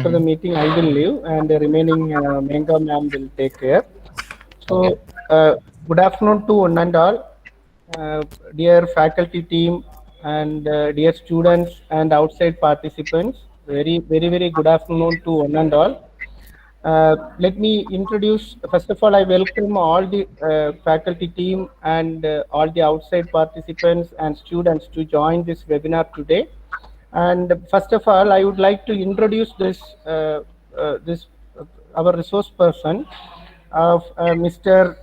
After the meeting, I will leave, and the remaining Menga ma'am will take care. Okay. So, good afternoon to one and all, dear faculty team and dear students and outside participants. Very good afternoon to one and all. Let me introduce, first of all, I welcome all the faculty team and all the outside participants and students to join this webinar today. And first of all, I would like to introduce our resource person of Mr.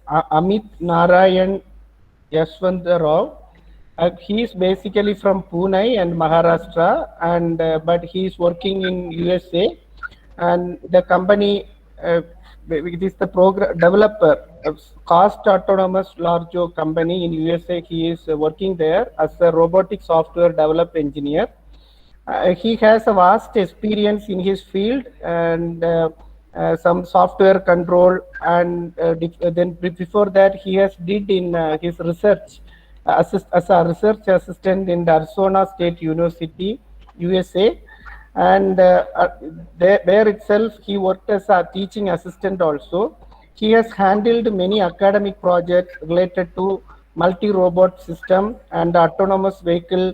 Amit Narayan Yashwant Rao. He is basically from Pune and Maharashtra, and but he is working in USA, and the company it is the program developer of cost autonomous large company in USA. He is working there as a robotic software develop engineer. He has a vast experience in his field and some software control, and then before that he has did in his research as a research assistant in the Arizona State University, USA, and there itself he worked as a teaching assistant also. He has handled many academic projects related to multi-robot system and autonomous vehicle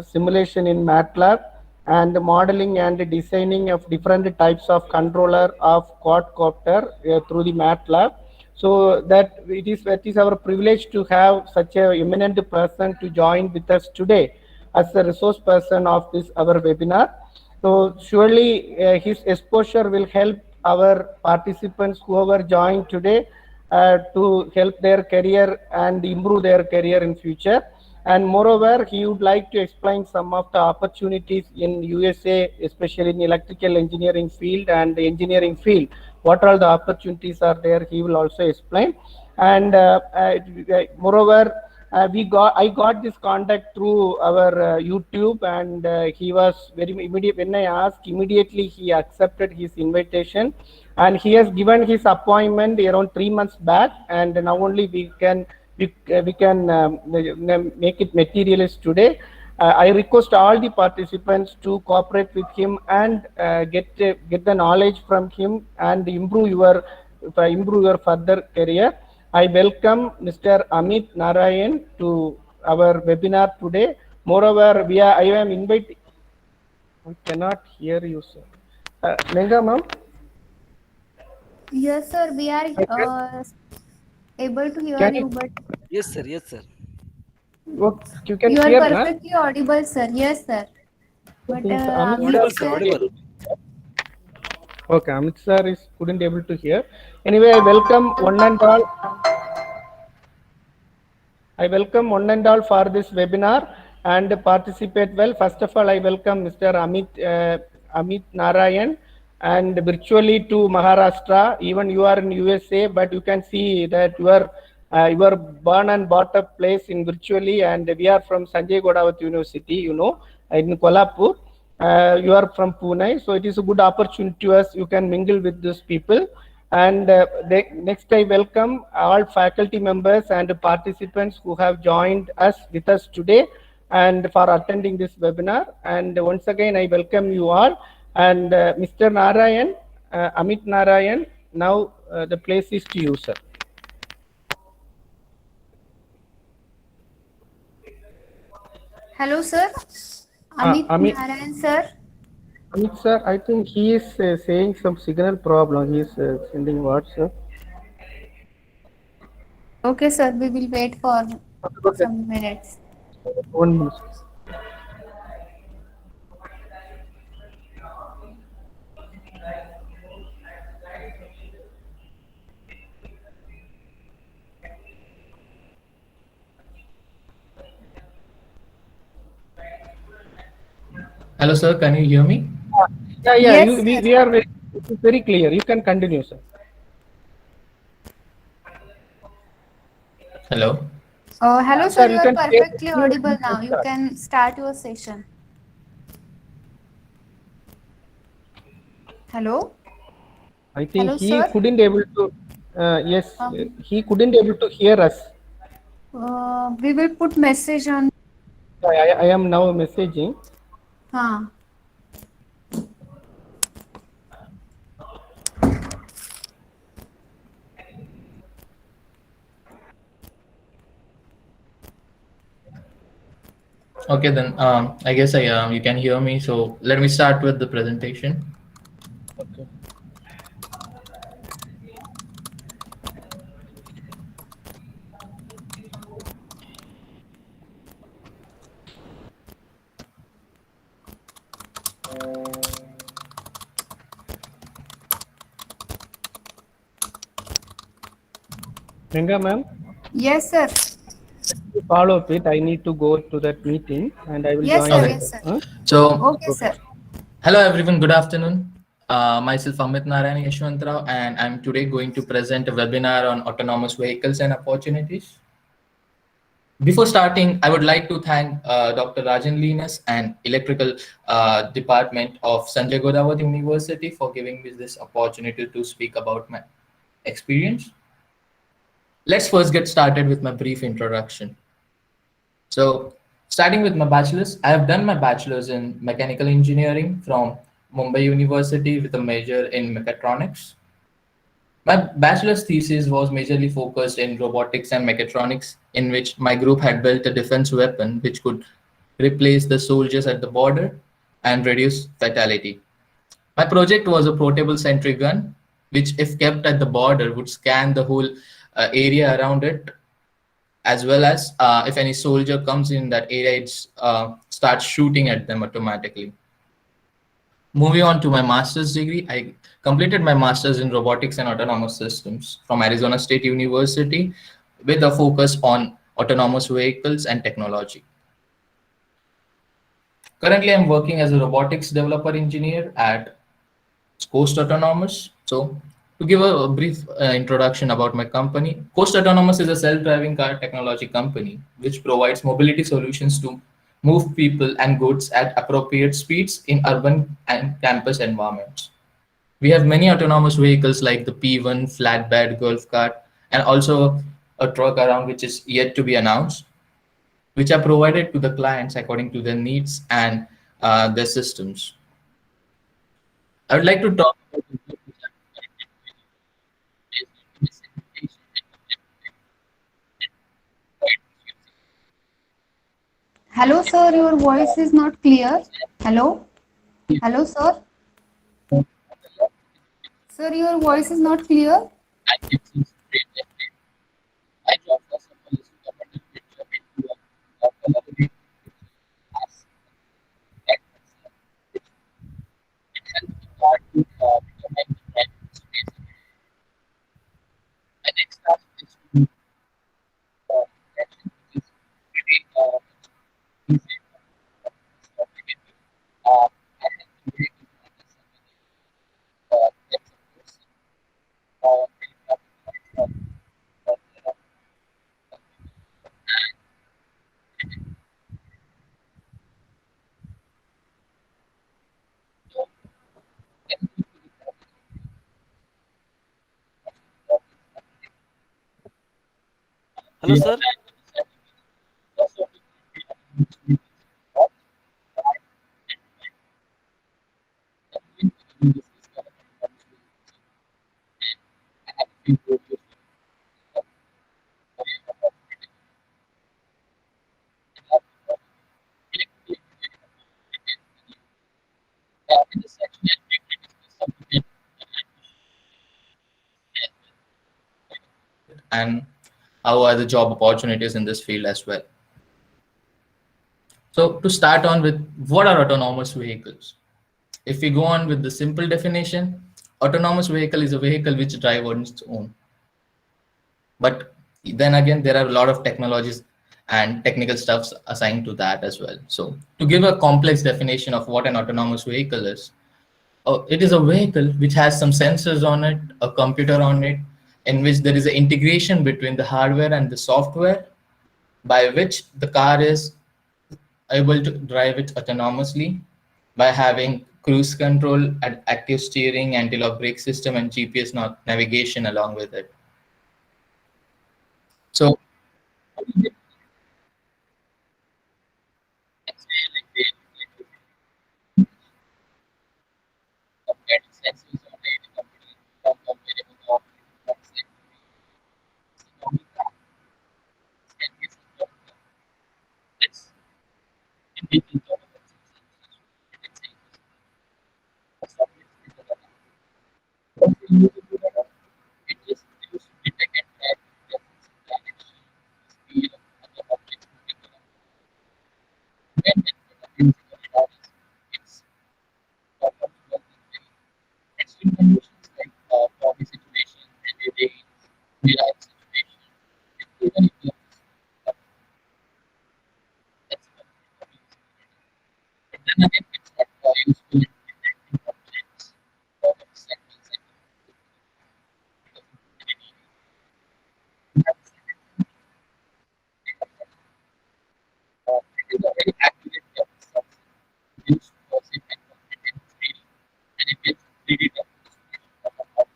simulation in MATLAB, and modeling and designing of different types of controller of quadcopter through the MATLAB. So that is our privilege to have such a eminent person to join with us today as the resource person of this our webinar. So surely his exposure will help our participants whoever joined today to help their career and improve their career in future. And moreover, he would like to explain some of the opportunities in USA, especially in electrical engineering field and the engineering field. What all the opportunities are there, he will also explain. And moreover, I got this contact through our YouTube, and he was very immediate. When I asked, immediately he accepted his invitation, and he has given his appointment around 3 months back, and now only we can make it materialized today. I request all the participants to cooperate with him and get the knowledge from him and improve your further career. I welcome Mr. Amit Narayan to our webinar today. Moreover, I am inviting. I cannot hear you, sir. Menga, ma'am. Yes, sir. We are able to hear Can you, you? but Yes, sir. Yes, sir. You can you are hear, na? perfectly audible, sir. Yes, sir. I But think Amit Amit Audible, sir sir. sir, Audible. Okay, Amit sir is couldn't able to hear. Anyway, I welcome one and all. I welcome one and all for this webinar and participate well. First of all, I welcome Mr. Amit Narayan and virtually to Maharashtra. Even you are in USA, but you can see that you are born and brought up place in virtually, and we are from Sanjay Godavat University, in Kolhapur. You are from Pune, so it is a good opportunity to us. You can mingle with these people. And next, I welcome all faculty members and participants who have joined us with us today and for attending this webinar. And once again, I welcome you all. And Mr. Narayan, Amit Narayan, now the place is to you, sir. hello, sir. Amit Amit, Narayan, sir. Amit, sir, I think he is saying some signal problem. He is sending words, sir. Okay, sir. We will wait for Okay. some minutes. 1 minute. Hello, sir. Can you hear me? Yeah. Yes, sir. We are very clear. You can continue, sir. Hello. Hello, Sir, sir. You you are can say perfectly audible now. You can start your session. Hello. I think Hello, he sir. couldn't able to. Yes, Um, he couldn't able to hear us. we will put message on. I am now messaging. Huh. Okay, then I guess you can hear me. So let me start with the presentation. Okay. Renga ma'am, Yes, sir. to follow up it, I need to go to that meeting and I will Yes, join sir. Okay. later. Yes, sir. Huh? So Okay, Okay. sir. hello everyone. Good afternoon. Myself Amit Narayan Yashwantrao, and I'm today going to present a webinar on autonomous vehicles and opportunities. Before starting, I would like to thank Dr. Rajan Linus and Electrical Department of Sanjay Godavari University for giving me this opportunity to speak about my experience. Let's first get started with my brief introduction. So, starting with my bachelor's, I have done my bachelor's in mechanical engineering from Mumbai University with a major in mechatronics. My bachelor's thesis was majorly focused in robotics and mechatronics, in which my group had built a defense weapon which could replace the soldiers at the border and reduce fatality. My project was a portable sentry gun, which, if kept at the border, would scan the whole area around it, as well as if any soldier comes in that area, it starts shooting at them automatically. Moving on to my master's degree, I completed my master's in robotics and autonomous systems from Arizona State University with a focus on autonomous vehicles and technology. Currently, I'm working as a robotics developer engineer at Coast Autonomous. So, to give a brief introduction about my company, Coast Autonomous is a self-driving car technology company which provides mobility solutions to move people and goods at appropriate speeds in urban and campus environments. We have many autonomous vehicles like the P1, flatbed, golf cart, and also a truck around which is yet to be announced, which are provided to the clients according to their needs and their systems. I would like to talk about the group which Hello, sir. Your voice is not clear. Hello. Hello, sir. Sir, your voice is not clear. Hello, sir. and how are the job opportunities in this field as well. So to start on with, what are autonomous vehicles? If we go on with the simple definition, autonomous vehicle is a vehicle which drives on its own. But then again, there are a lot of technologies and technical stuffs assigned to that as well. So to give a complex definition of what an autonomous vehicle is, it is a vehicle which has some sensors on it, a computer on it, in which there is an integration between the hardware and the software by which the car is able to drive it autonomously by having cruise control, active steering, anti-lock brake system, and GPS navigation along with it. So It is used to detect and track distance, direction, speed of other objects moving around. When using a radar, its performs work in very extreme conditions like foggy situations, heavy rain, mirage situations. Even if you are that's what we use. But then again, it's not useful in detecting objects or segments and that's it is a very accurate subset used for safe and comprehensive training and it gives 3D representation of an object.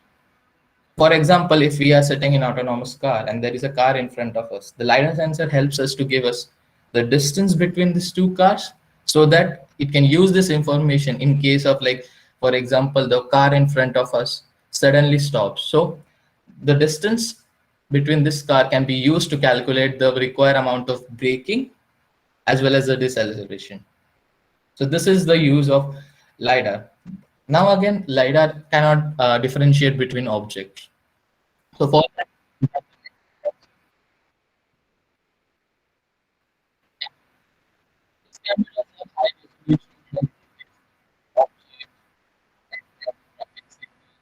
For example, if we are sitting in an autonomous car and there is a car in front of us, the LiDAR sensor helps us to give us the distance between these two cars so that it can use this information in case of like, for example, the car in front of us suddenly stops. So the distance between this car can be used to calculate the required amount of braking as well as the deceleration. So this is the use of LiDAR. Now again, LiDAR cannot differentiate between objects. So for that, cameras have high resolution lenses, objects, and traffic signals,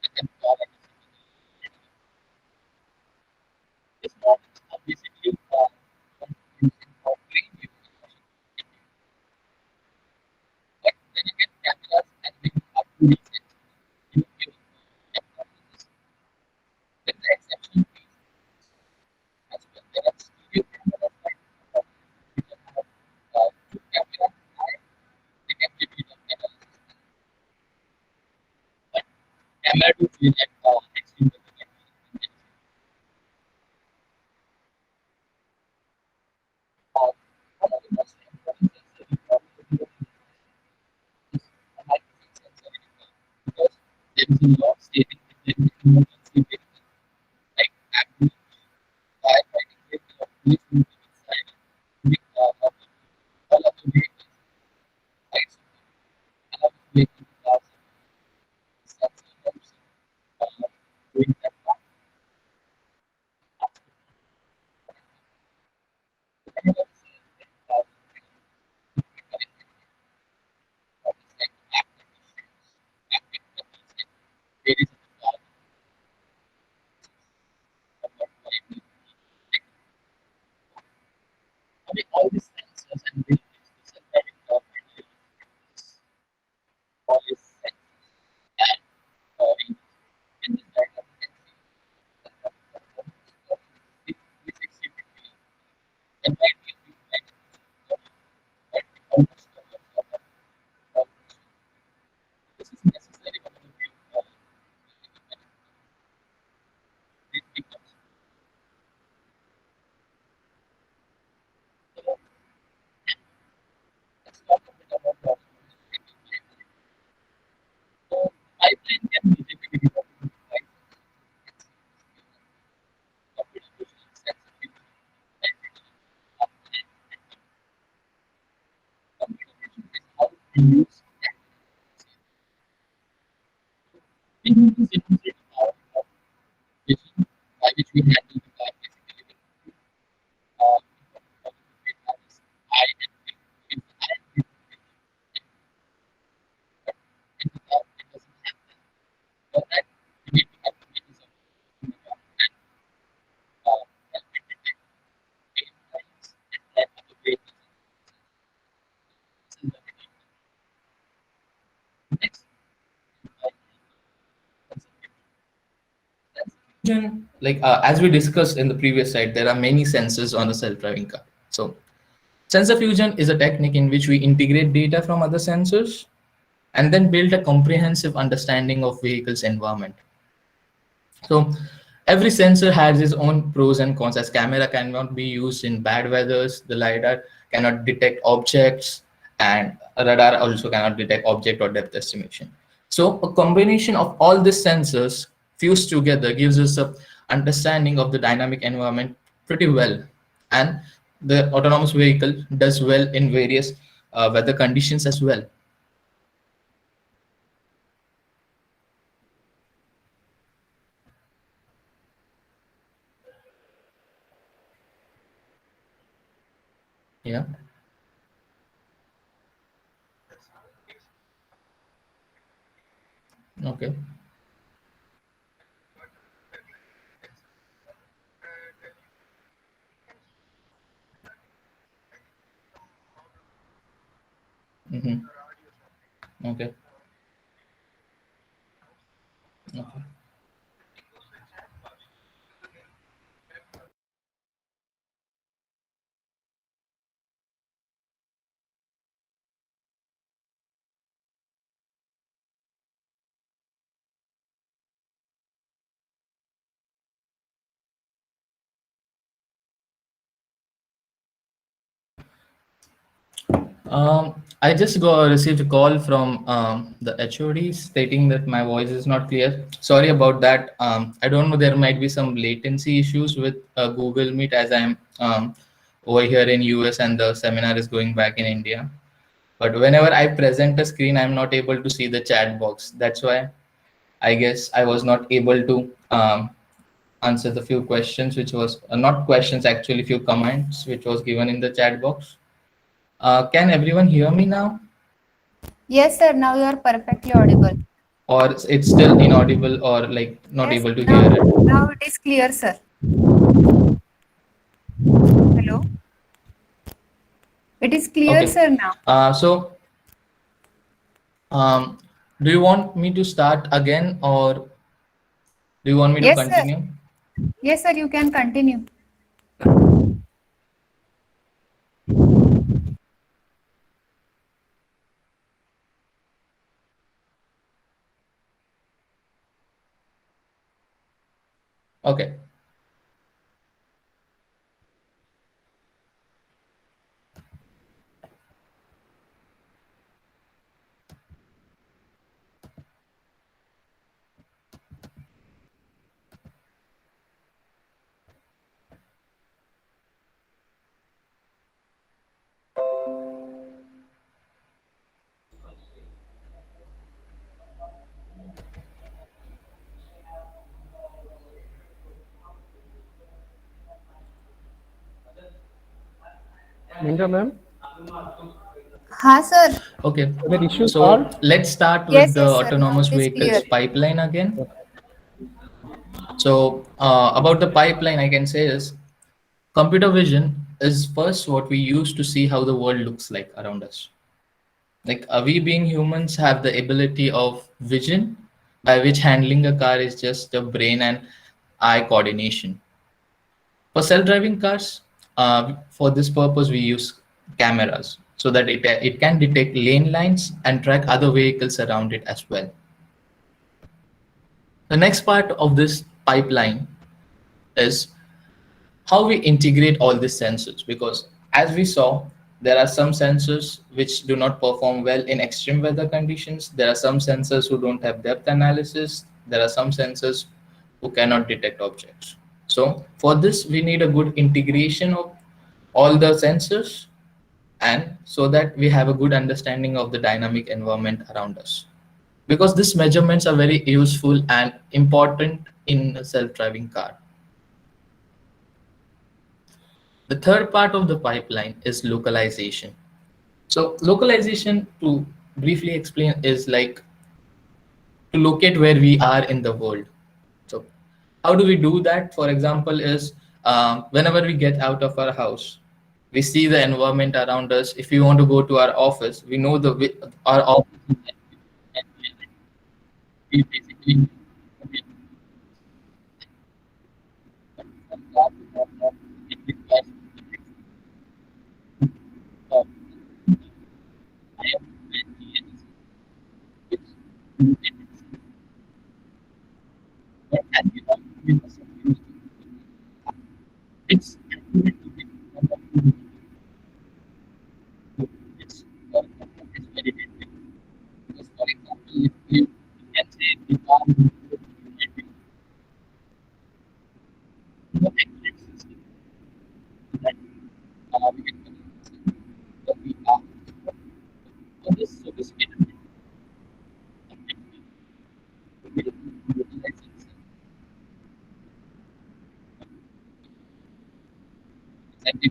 and then car accessibility. This model are basically using for plain use, but then again, cameras have been up to recent in technologies. With the exception as well, there are stereo cameras like which have two cameras high, they can give you the analysis. But camera do feel like extreme weather conditions. One of the most important sensor we probably don't is a hydrogen sensor in a car because there is a law stating that there is an emergency vehicle like ambulance, firefighting vehicle, or police moving inside, big car, or all other vehicles, lights, allow the vehicle to pass. The sensor helps doing that part. Whenever the sensor passes, like app conditions, active conditions, there is a car. I mean, all these sensors and buildings, the self-driving car finally all these sensors and in this diagram you can see the performance of 360 degree and right here we find that we almost cover almost. This is necessary for the view this becomes so let's talk a bit about the autonomous vehicle pipeline. So pipeline can basically be divided into five sections. Computer vision, sensor fusion, visualization, uptime, and computer vision is how we use we need to demonstrate the power of vision by which we handle the car basically with it has eye and brain. We use the eye and brain but in the car it doesn't have that. For that we need to have the vehicles of in the car and help it detect pain lines and track other vehicles. This is what we need. Next, like as we discussed in the previous slide, there are many sensors on a self-driving car. So sensor fusion is a technique in which we integrate data from other sensors and then build a comprehensive understanding of vehicle's environment. So every sensor has its own pros and cons. As camera cannot be used in bad weathers, the LiDAR cannot detect objects, and radar also cannot detect object or depth estimation. So a combination of all these sensors fused together gives us a understanding of the dynamic environment pretty well. And the autonomous vehicle does well in various weather conditions as well. Yeah. Okay. Mm-hmm. Okay. Okay. I just received a call from the HOD stating that my voice is not clear. Sorry about that. I don't know. There might be some latency issues with Google Meet as I'm over here in US and the seminar is going back in India. But whenever I present a screen, I'm not able to see the chat box. That's why I guess I was not able to answer the few questions, which was not questions actually, few comments which was given in the chat box. Can everyone hear me now? Yes, sir. Now you are perfectly audible. Or it's still inaudible or like not Yes, able to now hear it? now it is clear, sir. Hello. It is clear, Okay. sir, now. So um, do you want me to start again or do you want me to Yes, sir. continue? Yes, sir. You can continue. Okay. Minda ma'am, Ha, sir. Okay. the issue So solved? let's start with Yes, the yes, sir. Now autonomous it is vehicles clear. pipeline again. So about the pipeline, I can say is computer vision is first what we use to see how the world looks like around us. Like we being humans have the ability of vision by which handling a car is just the brain and eye coordination. For self-driving cars, for this purpose, we use cameras so that it can detect lane lines and track other vehicles around it as well. The next part of this pipeline is how we integrate all these sensors, because as we saw, there are some sensors which do not perform well in extreme weather conditions. There are some sensors who don't have depth analysis. There are some sensors who cannot detect objects. So for this we need a good integration of all the sensors, and so that we have a good understanding of the dynamic environment around us, because these measurements are very useful and important in a self-driving car. The third part of the pipeline is localization. So localization, to briefly explain, is like to locate where we are in the world. So how do we do that? For example, is whenever we get out of our house, we see the environment around us. If we want to go to our office, we know our office. We basically it's it's very difficult. Because, for example, if you can say we are no accurate system that we can what we are for this sophisticated utilization exactly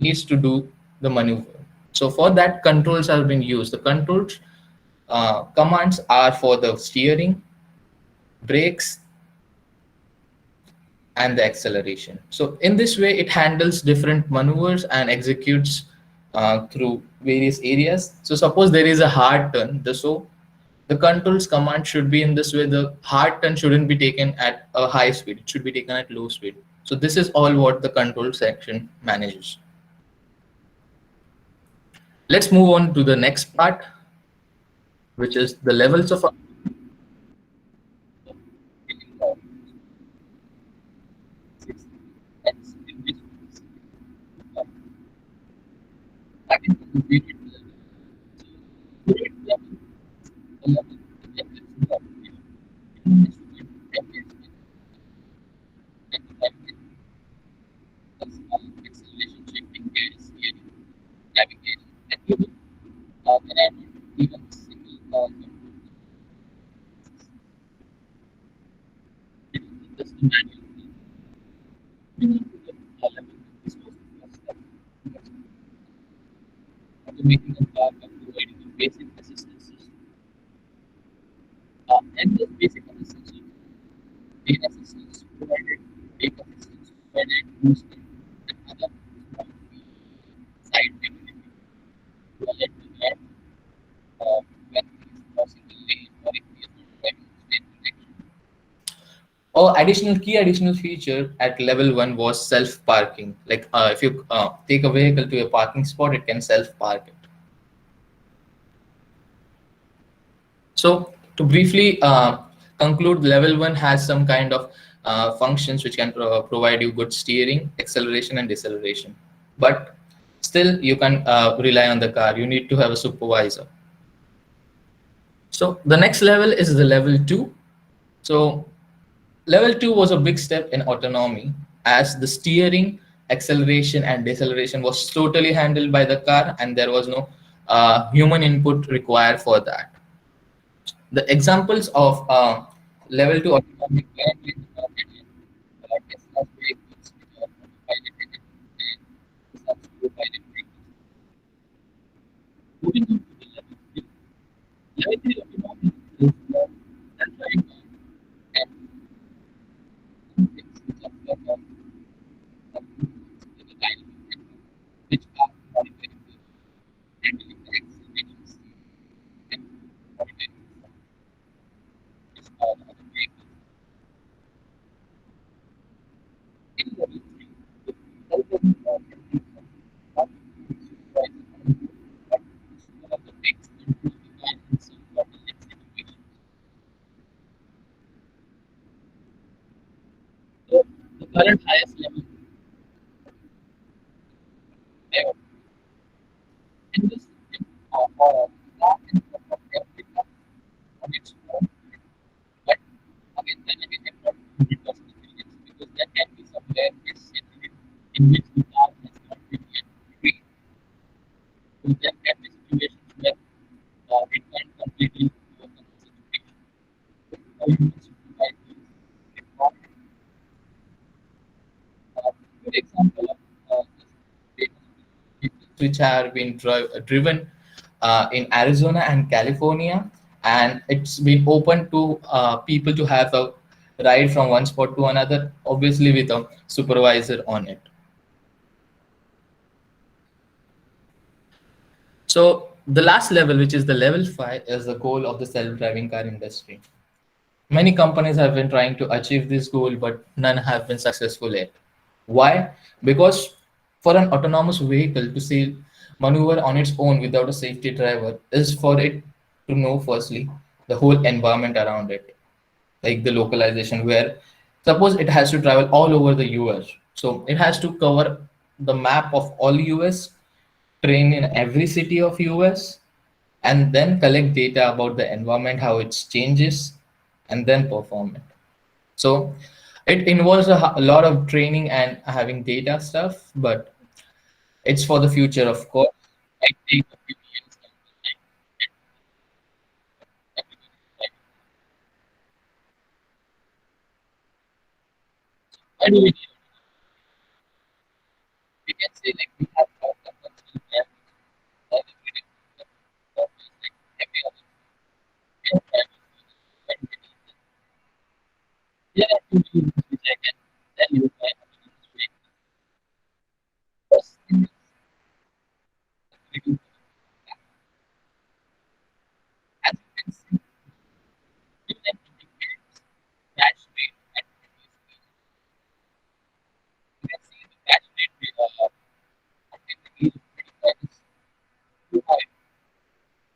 needs to do the maneuver. So for that, controls have been used. The controls commands are for the steering, brakes, and the acceleration. So in this way, it handles different maneuvers and executes through various areas. So suppose there is a hard turn, the controls command should be in this way. The hard turn shouldn't be taken at a high speed. It should be taken at low speed. So this is all what the control section manages. Let's move on to the next part, which is the levels of or additional feature at level 1 was self parking. Like if you take a vehicle to a parking spot, it can self park it. So to briefly conclude, level 1 has some kind of functions which can provide you good steering, acceleration, and deceleration. But still, you can rely on the car. You need to have a supervisor. So the next level is the level 2. So level 2 was a big step in autonomy, as the steering, acceleration, and deceleration was totally handled by the car, and there was no human input required for that. The examples of level 2 autonomy currently supported in Tesla's vehicles, which are autopiloted and self-pilot vehicles. Moving on to the level 3. Level 3 autonomy is the self-driving car and things which are sort of with the dynamic network, which are monitoring the handling the acceleration speed and monitoring this all other vehicles. In level 3, the self-driving car can be not supervised on board, but the brakes control the car in some bottleneck situations. So the current highest level ever in this system car can perform every task on its own. But then again, I'm not 100% convinced, because there can be some rare case scenario in which the car has not been yet trained. So there can be situations where it can't completely overcome the situation. So a human supervisor is required. Good example of this which have been driven in Arizona and California, and it's been open to people to have a ride from one spot to another, obviously with a supervisor on it. So the last level, which is the level 5, is the goal of the self-driving car industry. Many companies have been trying to achieve this goal, but none have been successful yet. Why? Because for an autonomous vehicle to say maneuver on its own without a safety driver is for it to know firstly the whole environment around it, like the localization, where suppose it has to travel all over the US. So it has to cover the map of all US, train in every city of US, and then collect data about the environment, how it changes, and then perform it. So it involves a lot of training and having data stuff, but it's for the future, of course. Might take a few years. Why do we need? We can say like we have our conventional vehicles that we need like heavy other vehicles when we need them. There are two reasons which I can tell you why autonomous vehicles. First thing is reduce as you can see, you can indicate crash rate at previous speed. You can see the crash rate until the age of 25 is too high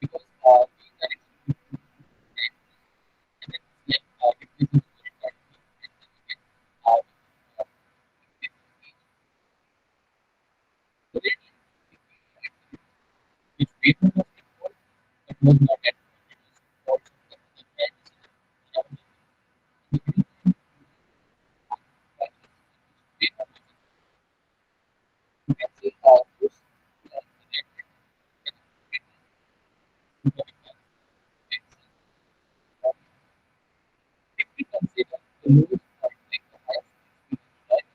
because we can execute and then like decreases over time and then again uh, increase the speed. So rate which paper was involved but was not at it was also the edge paper you can say those if we consider the lowest point like the highest speed right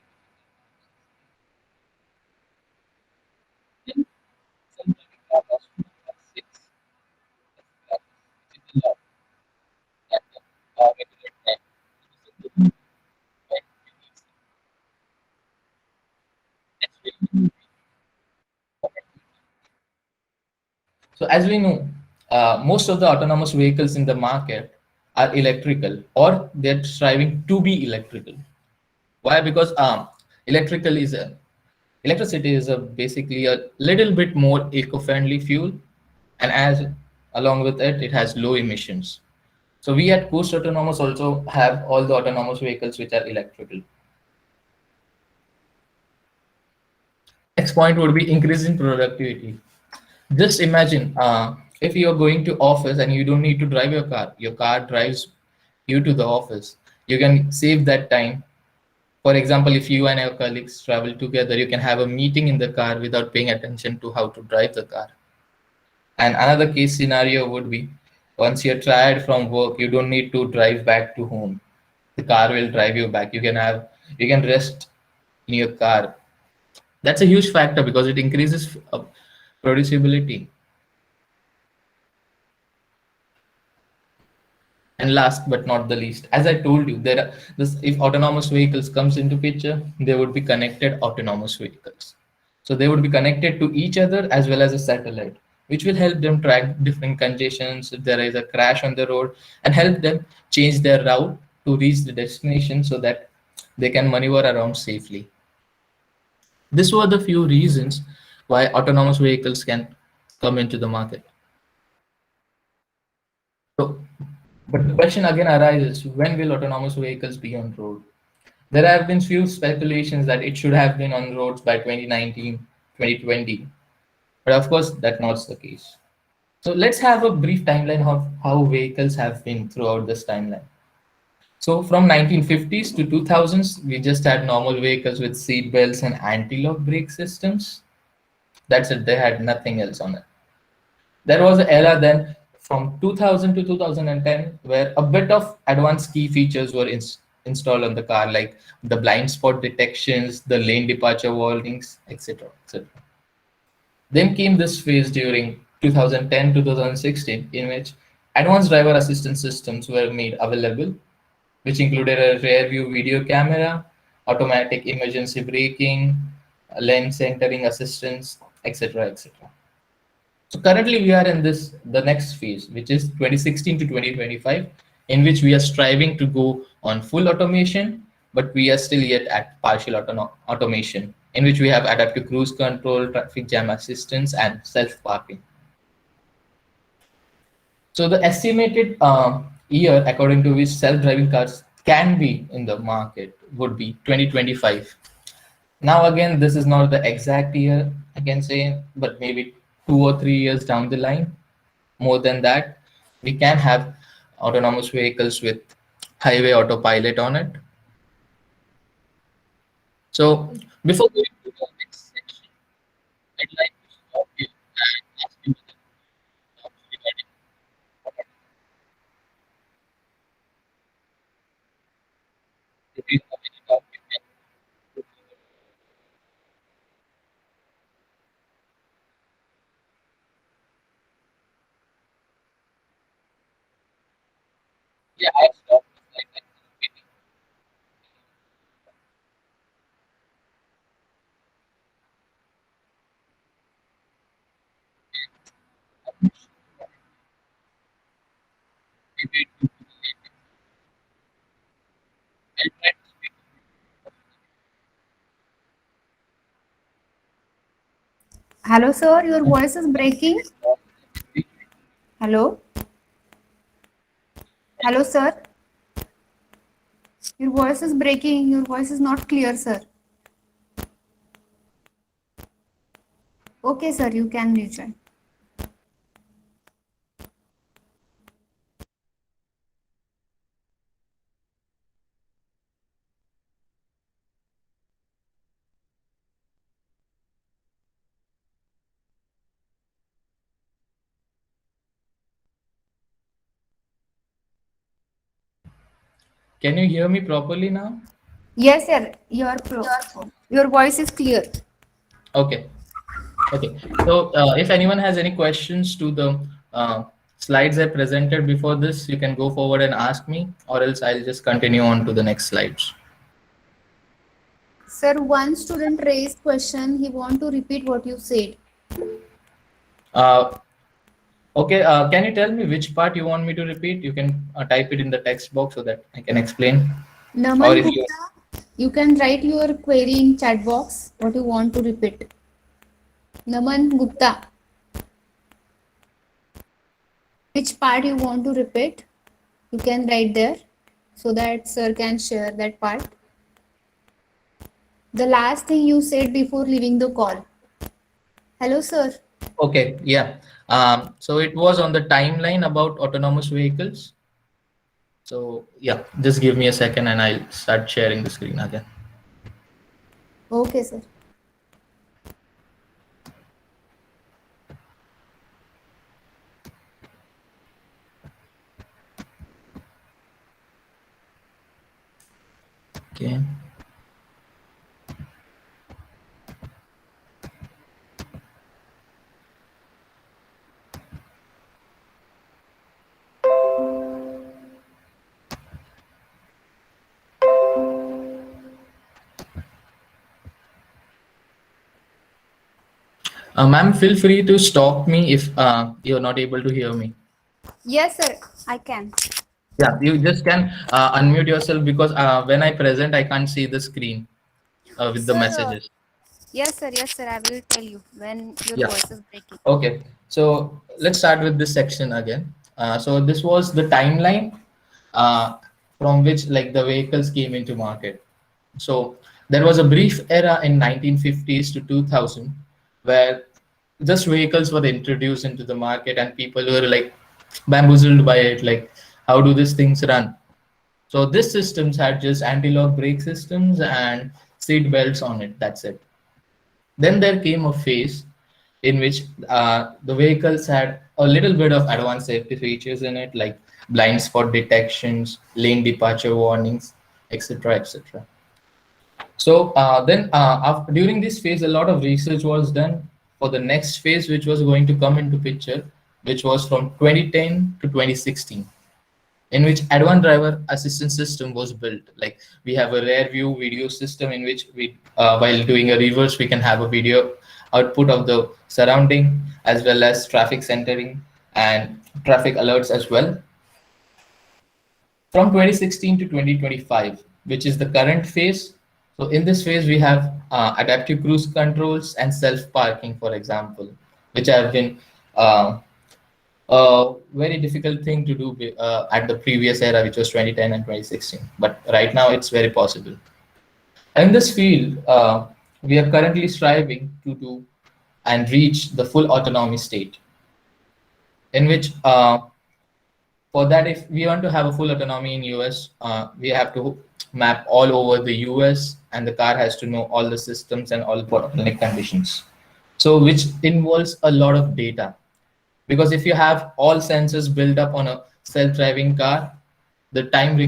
then self-driving car has to have 6 which is a lot than the regular time. So this is the right that's very So as we know, most of the autonomous vehicles in the market are electrical or they're striving to be electrical. Why? Because electrical is a electricity is a basically a little bit more eco-friendly fuel, and as along with it, it has low emissions. So we at Coast Autonomous also have all the autonomous vehicles which are electrical. Next point would be increasing productivity. Just imagine if you're going to office and you don't need to drive your car drives you to the office. You can save that time. For example, if you and your colleagues travel together, you can have a meeting in the car without paying attention to how to drive the car. And another case scenario would be once you're tired from work, you don't need to drive back to home. The car will drive you back. You can rest in your car. That's a huge factor because it increases producibility. And last but not the least, as I told you, there are this if autonomous vehicles comes into picture, they would be connected autonomous vehicles. So they would be connected to each other as well as a satellite, which will help them track different congestions if there is a crash on the road and help them change their route to reach the destination so that they can maneuver around safely. These were the few reasons why autonomous vehicles can come into the market. So, but the question again arises, when will autonomous vehicles be on road? There have been few speculations that it should have been on roads by 2019, 2020. But of course, that's not the case. So let's have a brief timeline of how vehicles have been throughout this timeline. So from 1950s to 2000s, we just had normal vehicles with seat belts and anti-lock brake systems. That's it. They had nothing else on it. There was an era then from 2000 to 2010 where a bit of advanced key features were installed on the car, like the blind spot detections, the lane departure warnings, etc. etc. Then came this phase during 2010 to 2016 in which advanced driver assistance systems were made available, which included a rear view video camera, automatic emergency braking, lane centering assistance, etc. etc. So currently we are in the next phase, which is 2016 to 2025, in which we are striving to go on full automation, but we are still yet at partial automation, in which we have adaptive cruise control, traffic jam assistance, and self-parking. So the estimated year according to which self-driving cars can be in the market would be 2025. Now again, this is not the exact year I can say, but maybe 2 or 3 years down the line. More than that, we can have autonomous vehicles with highway autopilot on it. So before going to the next section, I'd like to stop you and ask you whether doubts regarding what are the reason of any doubt you can Yeah, I stopped the slide. Hello, sir. Your voice is breaking. Hello. Hello, sir. Your voice is breaking. Your voice is not clear, sir. Okay, sir. You can rejoin. Can you hear me properly now? Yes, sir. Your voice is clear. Okay. Okay. So if anyone has any questions to the slides I presented before this, you can go forward and ask me, or else I'll just continue on to the next slides. Sir, one student raised question. He want to repeat what you said. Okay. Can you tell me which part you want me to repeat? You can type it in the text box so that I can explain. Or Naman if you Gupta, you can write your query in chat box. What you want to repeat? Naman Gupta, which part you want to repeat? You can write there so that sir can share that part. The last thing you said before leaving the call. Hello, sir. Okay, yeah. So it was on the timeline about autonomous vehicles. So yeah, just give me a second and I'll start sharing the screen again. Okay, sir. Okay. Ma'am, feel free to stop me if you're not able to hear me. Yes, sir. I can. Yeah, you just can unmute yourself because when I present, I can't see the screen with the Sir, messages. yes, sir. Yes, sir. I will tell you when your Yeah. voice is breaking. Okay. So let's start with this section again. So this was the timeline uh, from which like the vehicles came into market. So there was a brief era in 1950s to 2000 where just vehicles were introduced into the market and people were like bamboozled by it, like how do these things run? So these systems had just anti-lock brake systems and seat belts on it. That's it. Then there came a phase in which the vehicles had a little bit of advanced safety features in it, like blind spot detections, lane departure warnings, etc., etc. So then during this phase, a lot of research was done for the next phase, which was going to come into picture, which was from 2010 to 2016, in which advanced driver assistance system was built. Like we have a rear view video system in which we, while doing a reverse, we can have a video output of the surrounding as well as traffic centering and traffic alerts as well. From 2016 to 2025, which is the current phase. So in this phase, we have adaptive cruise controls and self-parking, for example, which have been a very difficult thing to do at the previous era, which was 2010 and 2016. But right now, it's very possible. In this field, we are currently striving to do and reach the full autonomy state, in which for that, if we want to have a full autonomy in US, we have to map all over the US, and the car has to know all the systems and all the bottleneck conditions. So which involves a lot of data, because if you have all sensors built up on a self-driving car, the time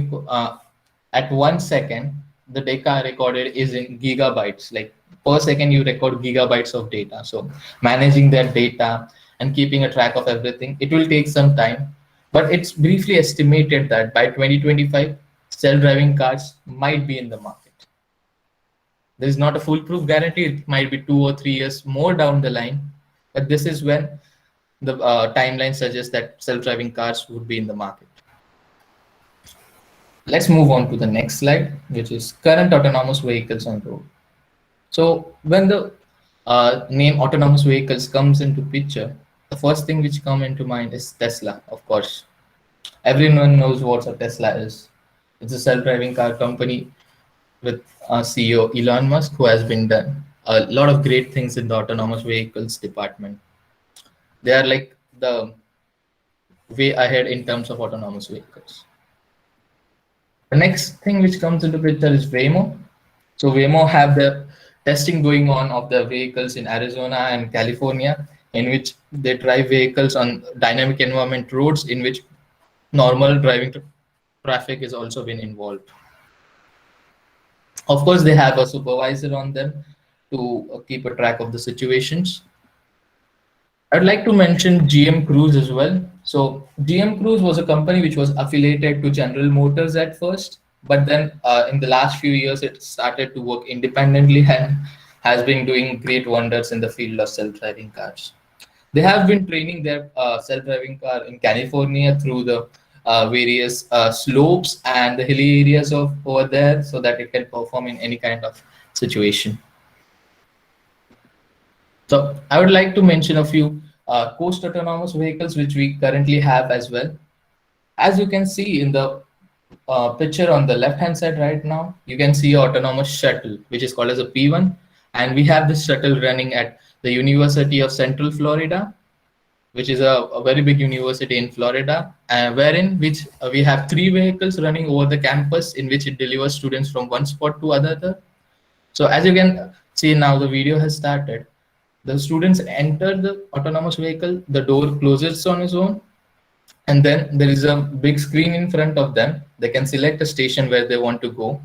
at 1 second, the data recorded is in gigabytes. Like per second, you record gigabytes of data. So managing that data and keeping a track of everything, it will take some time. But it's briefly estimated that by 2025, self-driving cars might be in the market. There is not a foolproof guarantee. It might be 2 or 3 years more down the line, but this is when the timeline suggests that self-driving cars would be in the market. Let's move on to the next slide, which is current autonomous vehicles on road. So when the name autonomous vehicles comes into picture, the first thing which come into mind is Tesla, of course. Everyone knows what a Tesla is. It's a self-driving car company with CEO Elon Musk, who has been done a lot of great things in the autonomous vehicles department. They are like the way ahead in terms of autonomous vehicles. The next thing which comes into picture is Waymo. So Waymo have the testing going on of the vehicles in Arizona and California, in which they drive vehicles on dynamic environment roads in which normal driving traffic is also been involved. Of course, they have a supervisor on them to keep a track of the situations. I'd like to mention GM Cruise as well. So GM Cruise was a company which was affiliated to General Motors at first, but then in the last few years, it started to work independently and has been doing great wonders in the field of self-driving cars. They have been training their self-driving car in California through the various slopes and the hilly areas of over there, so that it can perform in any kind of situation. So I would like to mention a few coast autonomous vehicles which we currently have as well. As you can see in the picture on the left hand side right now, you can see autonomous shuttle, which is called as a P1, and we have this shuttle running at the University of Central Florida, which is a very big university in Florida, wherein which we have 3 vehicles running over the campus, in which it delivers students from one spot to another. So as you can see now, the video has started. The students enter the autonomous vehicle, the door closes on its own, and then there is a big screen in front of them. They can select a station where they want to go,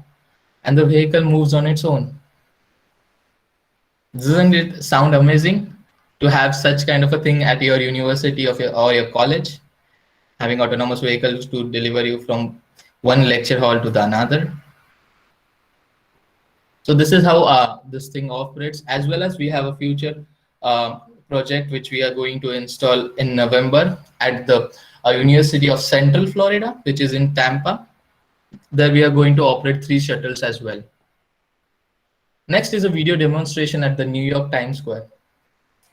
and the vehicle moves on its own. Doesn't it sound amazing to have such kind of a thing at your university or your college, having autonomous vehicles to deliver you from one lecture hall to the another? So this is how this thing operates, as well as we have a future project which we are going to install in November at the University of Central Florida, which is in Tampa. There we are going to operate 3 shuttles as well. Next is a video demonstration at the New York Times Square.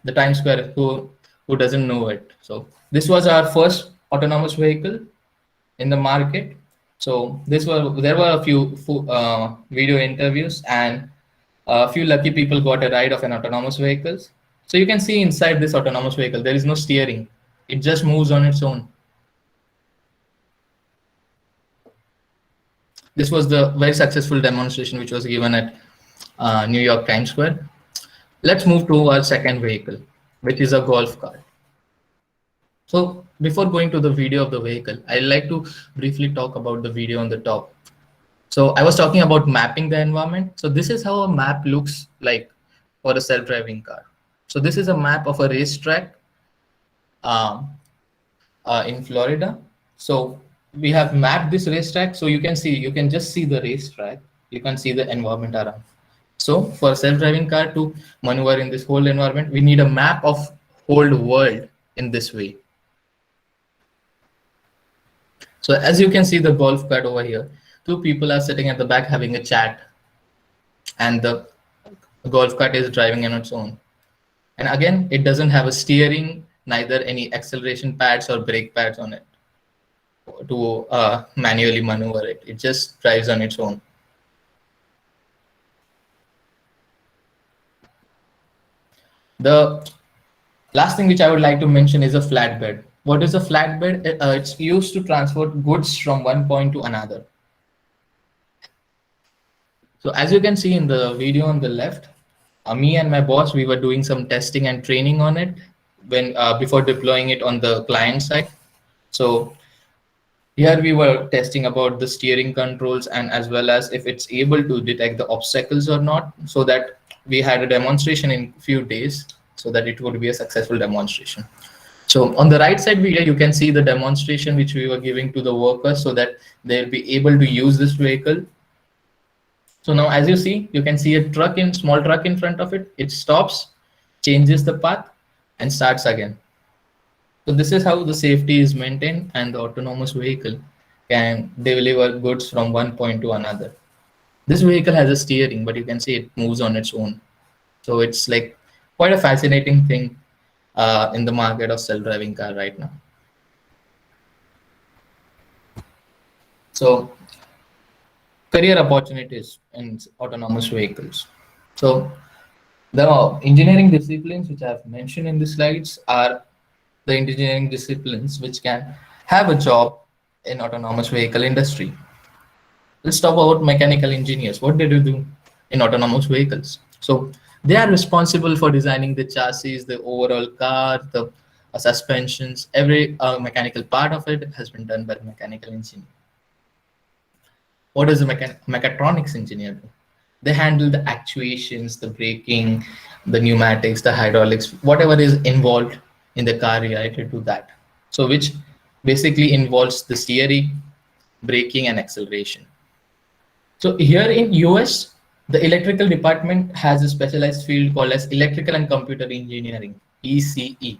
The Times Square, who doesn't know it. So this was our first autonomous vehicle in the market. So there were a few video interviews, and a few lucky people got a ride of an autonomous vehicle. So you can see inside this autonomous vehicle, there is no steering. It just moves on its own. This was the very successful demonstration which was given at New York Times Square. Let's move to our second vehicle, which is a golf cart. So before going to the video of the vehicle, I'd like to briefly talk about the video on the top. So I was talking about mapping the environment. So this is how a map looks like for a self-driving car. So this is a map of a racetrack in Florida. So we have mapped this racetrack. So you can just see the racetrack. You can see the environment around. So for a self-driving car to maneuver in this whole environment, we need a map of whole world in this way. So as you can see the golf cart over here, 2 people are sitting at the back having a chat, and the golf cart is driving on its own. And again, it doesn't have a steering, neither any acceleration pads or brake pads on it to manually maneuver it. It just drives on its own. The last thing which I would like to mention is a flatbed. What is a flatbed? It's used to transport goods from one point to another. So as you can see in the video on the left, me and my boss, we were doing some testing and training on it before deploying it on the client side. So here we were testing about the steering controls, and as well as if it's able to detect the obstacles or not, so that we had a demonstration in a few days so that it would be a successful demonstration. So on the right side video, you can see the demonstration which we were giving to the workers so that they'll be able to use this vehicle. So now as you see, you can see a small truck in front of it. It stops, changes the path and starts again. So this is how the safety is maintained and the autonomous vehicle can deliver goods from one point to another. This vehicle has a steering, but you can see it moves on its own. So it's like quite a fascinating thing in the market of self-driving car right now. So career opportunities in autonomous vehicles. So the engineering disciplines which I've mentioned in the slides are the engineering disciplines which can have a job in autonomous vehicle industry. Let's talk about mechanical engineers. What they do in autonomous vehicles? So they are responsible for designing the chassis, the overall car, the suspensions, every mechanical part of it has been done by the mechanical engineer. What does the mechatronics engineer do? They handle the actuations, the braking, the pneumatics, the hydraulics, whatever is involved in the car related to that. So which basically involves the steering, braking and acceleration. So here in US, the electrical department has a specialized field called as electrical and computer engineering, ECE,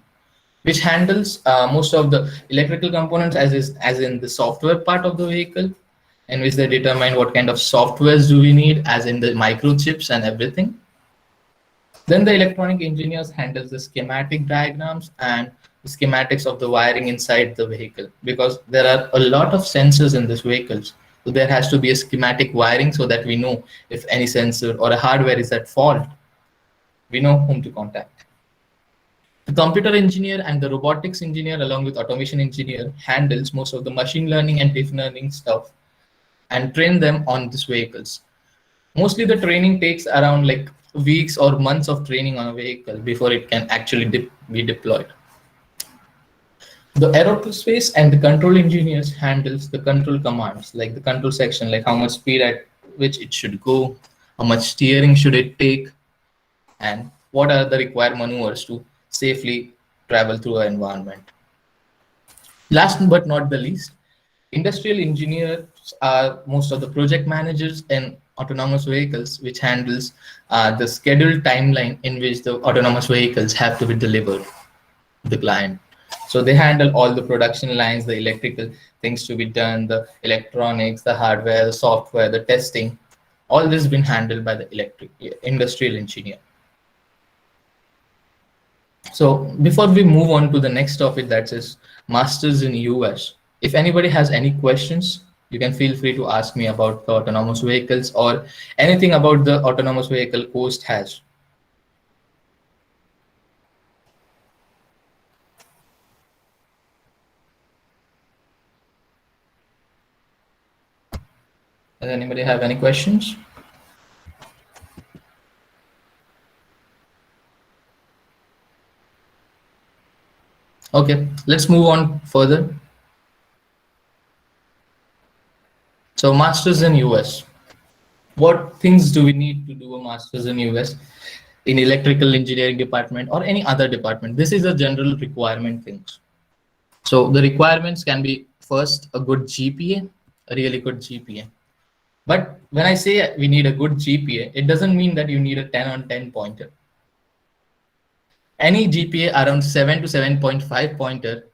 which handles most of the electrical components as in the software part of the vehicle, in which they determine what kind of softwares do we need, as in the microchips and everything. Then the electronic engineers handles the schematic diagrams and the schematics of the wiring inside the vehicle, because there are a lot of sensors in these vehicles. So there has to be a schematic wiring so that we know if any sensor or a hardware is at fault, we know whom to contact. The computer engineer and the robotics engineer along with automation engineer handles most of the machine learning and deep learning stuff and train them on these vehicles. Mostly the training takes around like weeks or months of training on a vehicle before it can actually be deployed. The aerospace and the control engineers handles the control commands, like the control section, like how much speed at which it should go, how much steering should it take, and what are the required maneuvers to safely travel through an environment. Last but not the least, industrial engineers are most of the project managers in autonomous vehicles, which handles the scheduled timeline in which the autonomous vehicles have to be delivered to the client. So they handle all the production lines, the electrical things to be done, the electronics, the hardware, the software, the testing. All this has been handled by the industrial engineer. So before we move on to the next topic, that is masters in US, if anybody has any questions, you can feel free to ask me about the autonomous vehicles or anything about the autonomous vehicle Coast has. Does anybody have any questions? Okay, let's move on further. So masters in US. What things do we need to do a masters in US in electrical engineering department or any other department? This is a general requirement things. So the requirements can be first a good GPA, a really good GPA. But when I say we need a good GPA, it doesn't mean that you need a 10 on 10 pointer. Any GPA around 7 to 7.5 pointer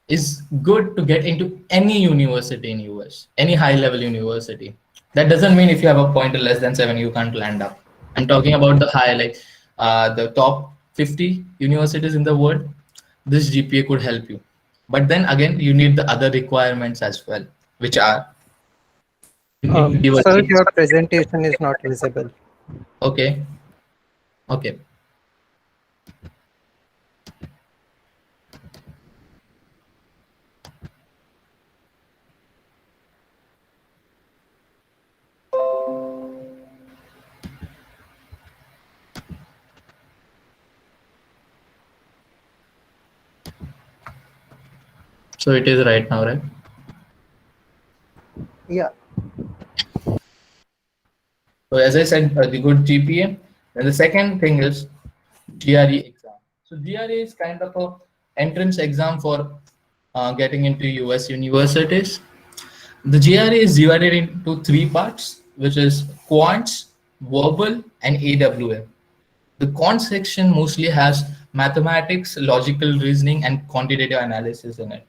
is good to get into any university in US, any high level university. That doesn't mean if you have a pointer less than 7, you can't land up. I'm talking about the high, like the top 50 universities in the world. This GPA could help you. But then again, you need the other requirements as well, which are Sir, your presentation is not visible. Okay. Okay. So it is right now, right? Yeah. So as I said, the good GPA. And the second thing is GRE exam. So GRE is kind of entrance exam for getting into US universities. The GRE is divided into three parts, which is quants, verbal, and AWM. The quant section mostly has mathematics, logical reasoning, and quantitative analysis in it.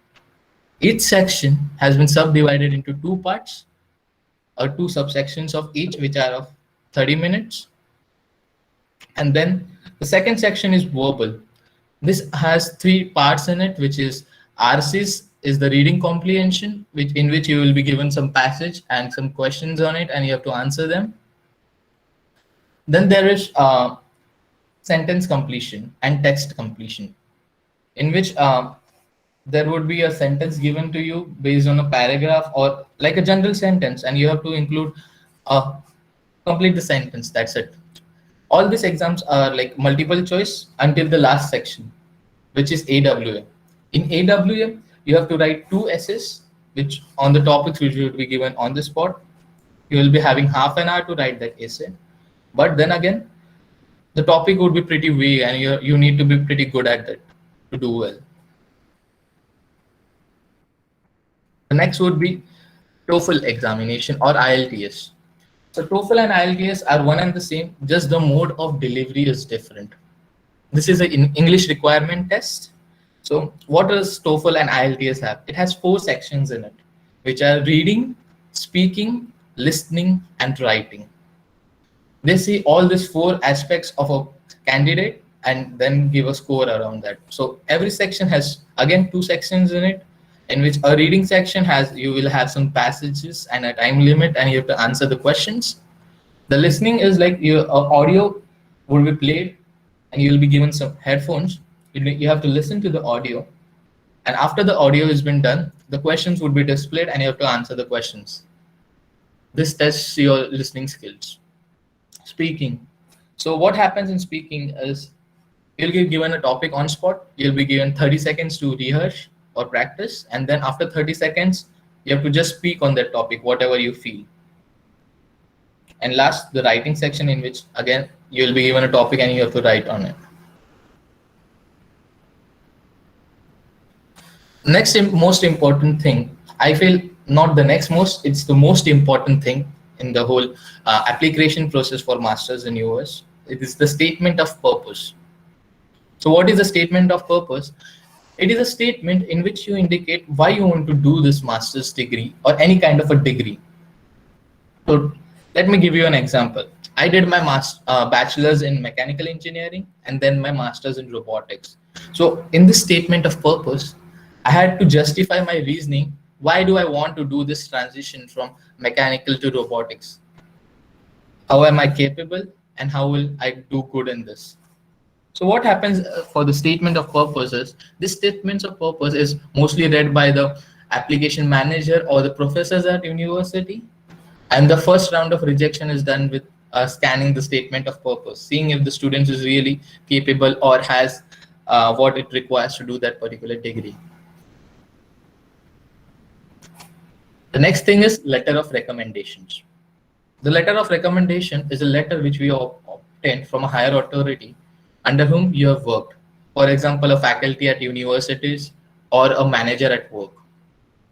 Each section has been subdivided into two parts, or two subsections of each, which are of 30 minutes. And then the second section is verbal. This has three parts in it, which is RCs is the reading comprehension, in which you will be given some passage and some questions on it, and you have to answer them. Then there is sentence completion and text completion, in which there would be a sentence given to you based on a paragraph or like a general sentence, and you have to include complete the sentence. That's it. All these exams are like multiple choice until the last section, which is AWM. In AWM, you have to write 2 essays, which on the topics which will be given on the spot. You will be having half an hour to write that essay. But then again, the topic would be pretty vague, and you need to be pretty good at that to do well. The next would be TOEFL examination or IELTS. So TOEFL and IELTS are one and the same, just the mode of delivery is different. This is an English requirement test. So what does TOEFL and IELTS have? It has 4 sections in it, which are reading, speaking, listening, and writing. They see all these 4 aspects of a candidate and then give a score around that. So every section has again 2 sections in it, in which a reading section you will have some passages and a time limit, and you have to answer the questions. The listening is like your audio will be played, and you will be given some headphones. You have to listen to the audio, and after the audio has been done, the questions would be displayed, and you have to answer the questions. This tests your listening skills. Speaking. So what happens in speaking is you'll be given a topic on spot. You'll be given 30 seconds to rehearse or practice, and then after 30 seconds, you have to just speak on that topic, whatever you feel. And last, the writing section, in which again you'll be given a topic and you have to write on it. Next most important thing, I feel not the next most, it's the most important thing in the whole application process for masters in US. It is the statement of purpose. So what is the statement of purpose? It is a statement in which you indicate why you want to do this master's degree or any kind of a degree. So let me give you an example. I did my bachelor's in mechanical engineering and then my master's in robotics. So in this statement of purpose, I had to justify my reasoning. Why do I want to do this transition from mechanical to robotics? How am I capable, and how will I do good in this? So what happens for the statement of purpose is, this statement of purpose is mostly read by the application manager or the professors at university. And the first round of rejection is done with scanning the statement of purpose, seeing if the student is really capable or has what it requires to do that particular degree. The next thing is letter of recommendations. The letter of recommendation is a letter which we obtain from a higher authority under whom you have worked. For example, a faculty at universities or a manager at work.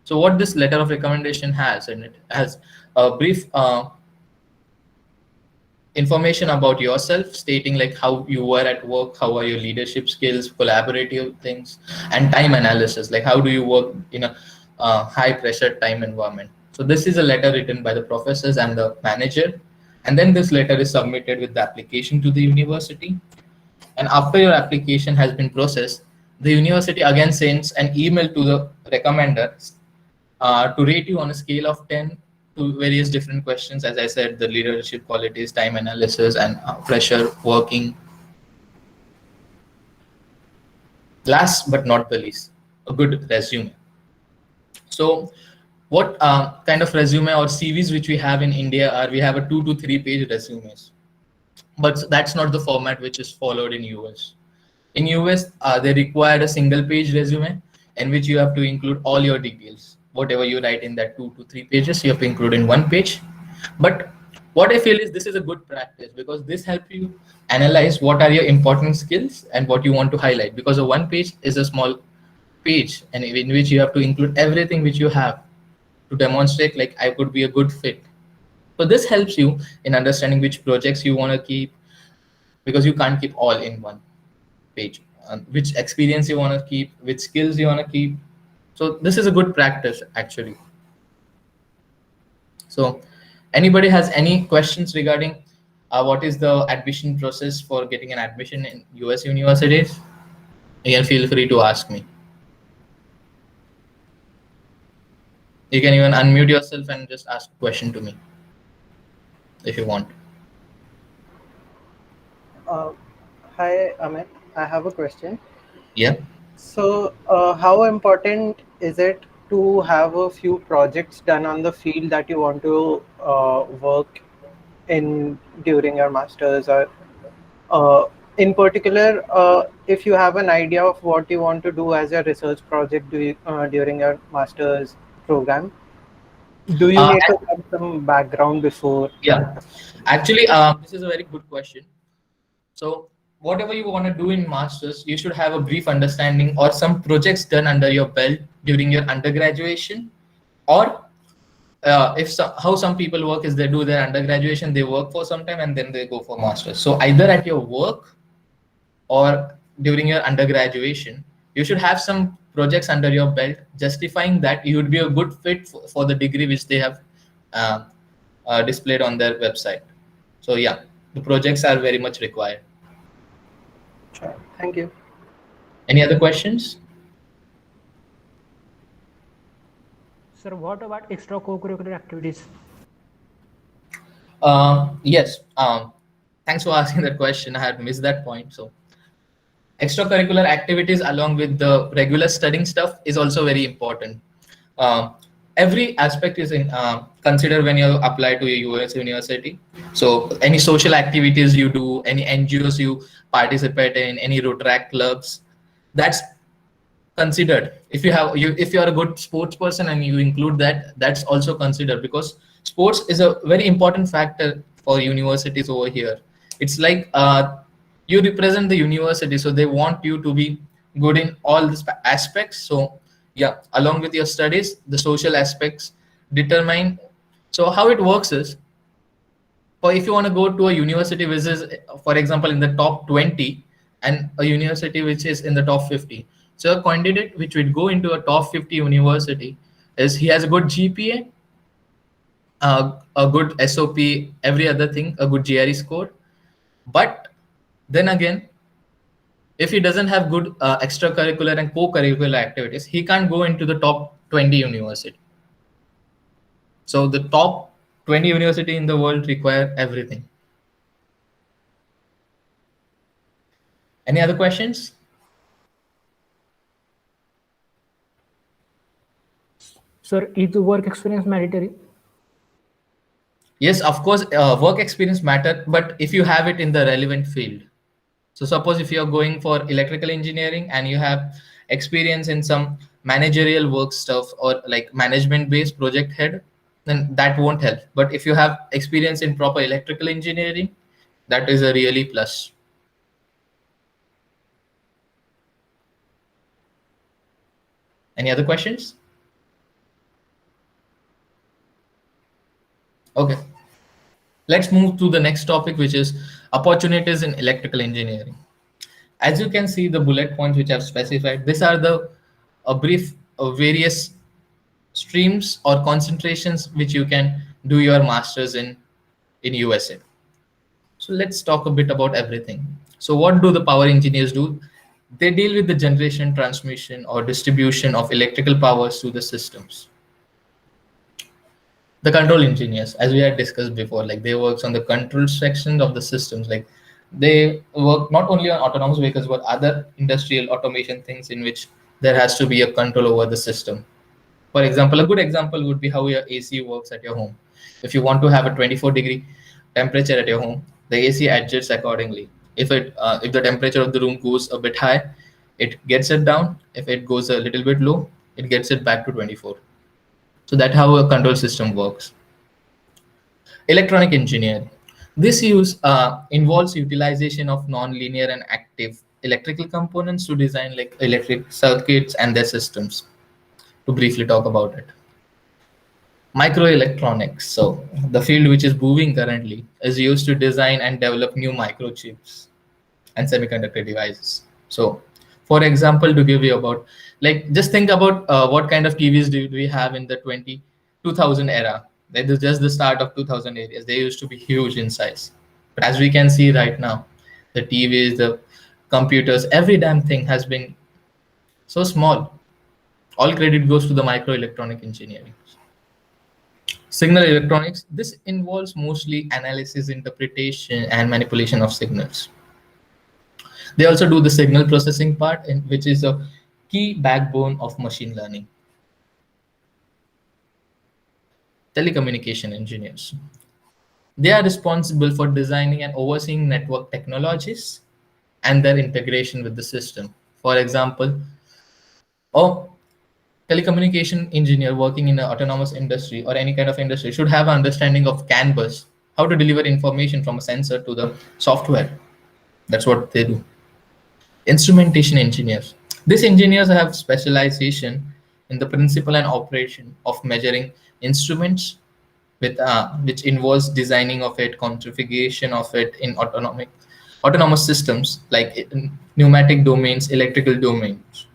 So what this letter of recommendation has in it has a brief information about yourself, stating like how you were at work, how are your leadership skills, collaborative things, and time analysis, like how do you work in a high pressure time environment. So this is a letter written by the professors and the manager, and then this letter is submitted with the application to the university. And after your application has been processed, the university again sends an email to the recommender to rate you on a scale of 10 to various different questions. As I said, the leadership qualities, time analysis, and pressure working. Last but not the least, a good resume. So what kind of resume or CVs which we have in India are, we have a 2 to 3 page resumes. But that's not the format which is followed in US. In US, they require a single page resume in which you have to include all your details. Whatever you write in that 2 to 3 pages, you have to include in 1 page. But what I feel is this is a good practice, because this helps you analyze what are your important skills and what you want to highlight, because a 1 page is a small page, and in which you have to include everything which you have to demonstrate like I could be a good fit. So this helps you in understanding which projects you want to keep, because you can't keep all in one page, which experience you want to keep, which skills you want to keep. So this is a good practice actually. So anybody has any questions regarding what is the admission process for getting an admission in US universities? You can feel free to ask me. You can even unmute yourself and just ask a question to me if you want. Hi, Amit. I have a question. Yeah. So, how important is it to have a few projects done on the field that you want to work in during your masters, or in particular, if you have an idea of what you want to do as a research project during your master's program, do you need to have some background before? Yeah, actually, this is a very good question. So whatever you want to do in masters, you should have a brief understanding or some projects done under your belt during your undergraduation, or how some people work is they do their undergraduation, they work for some time and then they go for masters. So either at your work or during your undergraduation, you should have some projects under your belt justifying that you would be a good fit for the degree which they have displayed on their website. So yeah, the projects are very much required. Sure. Thank you. Any other questions? Sir, what about extra co-curricular activities? Yes. Thanks for asking that question. I had missed that point. So extracurricular activities along with the regular studying stuff is also very important. Every aspect is considered when you apply to a US university. So any social activities you do, any NGOs you participate in, any Rotaract clubs, that's considered. If you are a good sports person and you include that, that's also considered, because sports is a very important factor for universities over here. It's like you represent the university, so they want you to be good in all these aspects. So yeah, along with your studies, the social aspects determine. So how it works is, for if you want to go to a university which is, for example, in the top 20 and a university which is in the top 50. So a candidate which would go into a top 50 university is he has a good GPA, a good SOP, every other thing, a good GRE score. But then again, if he doesn't have good extracurricular and co-curricular activities, he can't go into the top 20 university. So the top 20 university in the world require everything. Any other questions? Sir, is the work experience mandatory? Yes, of course, work experience matter, but if you have it in the relevant field. So suppose if you're going for electrical engineering and you have experience in some managerial work stuff or like management based project head, then that won't help. But if you have experience in proper electrical engineering, that is a really plus. Any other questions? Okay. Let's move to the next topic, which is opportunities in electrical engineering. As you can see, the bullet points which I've specified, these are the brief various streams or concentrations which you can do your masters in USA. So let's talk a bit about everything. So what do the power engineers do? They deal with the generation, transmission, or distribution of electrical powers to the systems. The control engineers, as we had discussed before, like they work on the control section of the systems. Like they work not only on autonomous vehicles, but other industrial automation things in which there has to be a control over the system. For example, a good example would be how your AC works at your home. If you want to have a 24-degree temperature at your home, the AC adjusts accordingly. If the temperature of the room goes a bit high, it gets it down. If it goes a little bit low, it gets it back to 24. So that's how a control system works. Electronic engineering. This involves utilization of non-linear and active electrical components to design like electric circuits and their systems. To briefly talk about it. Microelectronics. So the field which is booming currently is used to design and develop new microchips and semiconductor devices. So for example, to give you about, like, just think about what kind of TVs do we have in the 2000 era. That is just the start of 2000 areas. They used to be huge in size. But as we can see right now, the TVs, the computers, every damn thing has been so small. All credit goes to the microelectronic engineering. Signal electronics, this involves mostly analysis, interpretation, and manipulation of signals. They also do the signal processing part, which is a key backbone of machine learning. Telecommunication engineers. They are responsible for designing and overseeing network technologies and their integration with the system. For example, telecommunication engineer working in an autonomous industry or any kind of industry should have an understanding of CAN bus, how to deliver information from a sensor to the software. That's what they do. Instrumentation engineers. These engineers have specialization in the principle and operation of measuring instruments, with which involves designing of it, configuration of it in autonomous systems like pneumatic domains, electrical domains.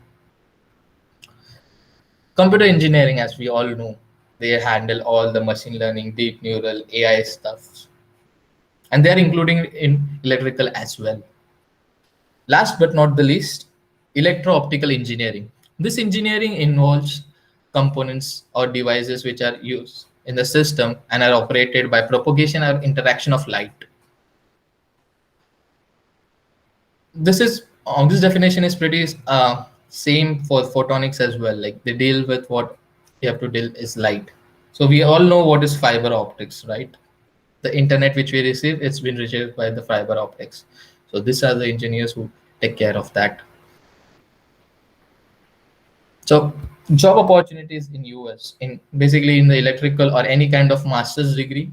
Computer engineering, as we all know, they handle all the machine learning, deep neural, AI stuff. And they're including in electrical as well. Last but not the least, electro-optical engineering. This engineering involves components or devices which are used in the system and are operated by propagation or interaction of light. This definition is pretty same for photonics as well. Like they deal with what you have to deal is light. So we all know what is fiber optics, right? The internet which we receive, it's been received by the fiber optics. So these are the engineers who take care of that. So job opportunities in US, in basically in the electrical or any kind of master's degree.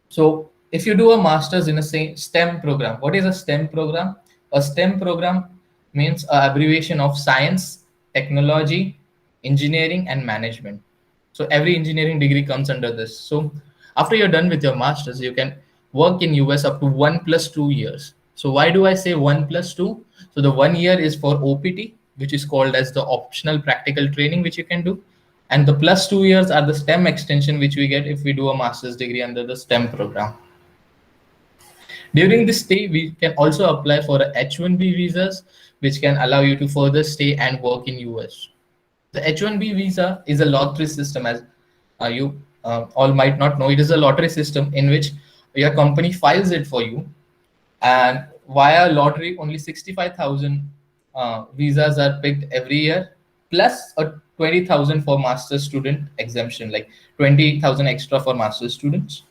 So if you do a master's in a STEM program, what is a STEM program? A STEM program means an abbreviation of science, technology, engineering, and management. So every engineering degree comes under this. So after you're done with your master's, you can work in US up to 1 + 2 years. So why do I say 1 + 2? So the 1 year is for OPT, which is called as the optional practical training, which you can do. And the +2 years are the STEM extension, which we get if we do a master's degree under the STEM program. During this stay, we can also apply for a H-1B visas, which can allow you to further stay and work in US. The H-1B visa is a lottery system, as you all might not know. It is a lottery system in which your company files it for you, and via lottery, only 65,000 visas are picked every year, plus a 20,000 for master's student exemption, like 20,000 extra for master's students.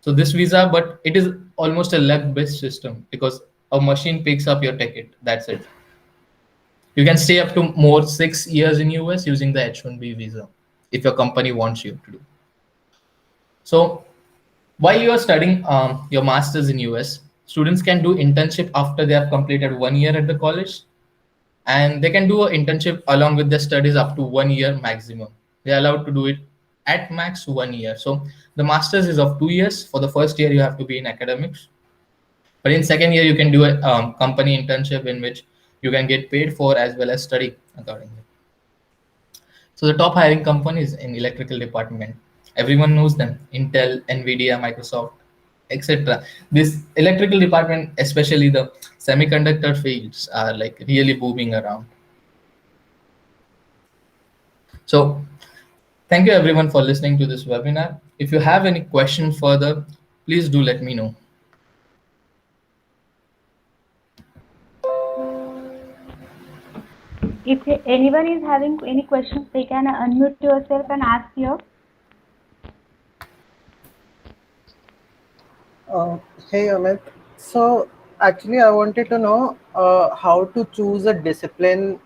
So this visa, but it is almost a luck-based system because a machine picks up your ticket. That's it. You can stay up to more 6 years in US using the H-1B visa if your company wants you to do. So while you are studying your master's in US, students can do internship after they have completed 1 year at the college, and they can do an internship along with their studies up to 1 year maximum. They're allowed to do it at max 1 year. So the master's is of 2 years. For the first year, you have to be in academics. But in second year, you can do a company internship in which you can get paid for as well as study accordingly. So the top hiring companies in electrical department, everyone knows them: Intel, Nvidia, Microsoft, etc. This electrical department, especially the semiconductor fields, are like really booming around. So thank you everyone for listening to this webinar. If you have any question further, please do let me know. If anyone is having any questions, they can unmute yourself and ask here. Hey Amit, so actually I wanted to know how to choose a discipline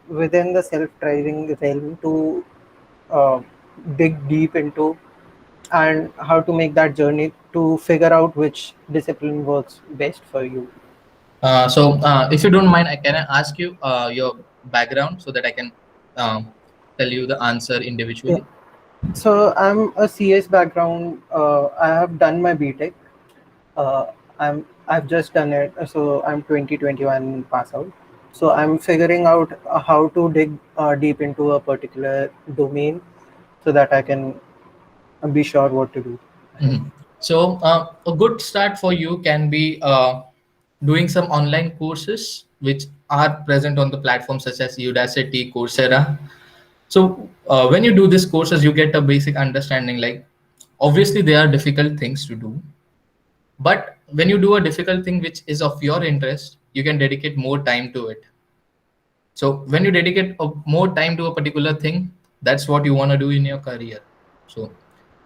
within the self-driving realm to dig deep into, and how to make that journey to figure out which discipline works best for you. If you don't mind, can I ask you your background so that I can tell you the answer individually? So I'm a CS background. I have done my BTech. I've just done it. So I'm 2021 pass out. So I'm figuring out how to dig deep into a particular domain so that I can be sure what to do. Mhm. So a good start for you can be doing some online courses which are present on the platforms such as Udacity, Coursera. So when you do these courses, you get a basic understanding. Like obviously they are difficult things to do, but when you do a difficult thing which is of your interest, you can dedicate more time to it. So when you dedicate more time to a particular thing, that's what you want to do in your career. So